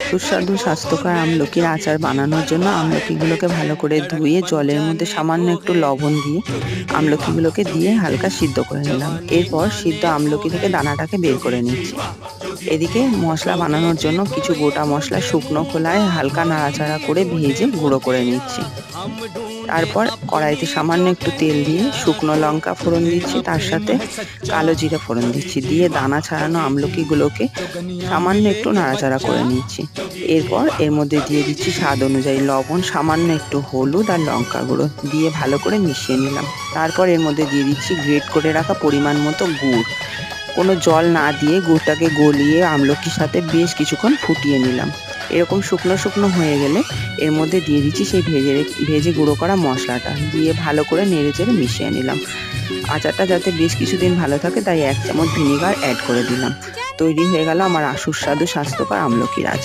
সুস্বাদু স্বাস্থ্যকর আমলকির আচার বানানোর জন্য আমলকিগুলোকে ভালো করে ধুয়ে জলের মধ্যে সামান্য একটু লবণ দিয়ে আমলকিগুলোকে দিয়ে হালকা সিদ্ধ করে নিলাম। এরপর সিদ্ধ আমলকি থেকে দানাটাকে বের করে নিচ্ছি। এদিকে মশলা বানানোর জন্য কিছু গোটা মশলা শুকনো খোলায় হালকা নাড়াচাড়া করে ভেজে গুঁড়ো করে নিচ্ছি। তারপর কড়াইতে সামান্য একটু তেল দিয়ে শুকনো লঙ্কা ফোড়ন দিচ্ছি, তার সাথে কালো জিরে ফোড়ন দিচ্ছি, দিয়ে দানা ছাড়ানো আমলকিগুলোকে সামান্য একটু নাড়াচাড়া করে নিচ্ছি। এরপর এর মধ্যে দিয়ে দিচ্ছি স্বাদ অনুযায়ী লবণ, সামান্য একটু হলুদ আর লঙ্কা গুঁড়ো দিয়ে ভালো করে মিশিয়ে নিলাম। তারপর এর মধ্যে দিয়ে দিচ্ছি গ্রেট করে রাখা পরিমাণ মতো গুড়। কোনো জল না দিয়ে গুড়টাকে গলিয়ে আমলকির সাথে বেশ কিছুক্ষণ ফুটিয়ে নিলাম। এরকম শুকনো শুকনো হয়ে গেলে এর মধ্যে দিয়ে দিচ্ছি সেই ভেজে গুঁড়ো করা মশলাটা, দিয়ে ভালো করে নেড়ে চেড়ে মিশিয়ে নিলাম। আচারটা যাতে বেশ কিছুদিন ভালো থাকে তাই 1 চামচ ভিনেগার অ্যাড করে দিলাম। তৈরি হয়ে গেল আমার সুস্বাদু স্বাস্থ্যকর আমলকির আচার।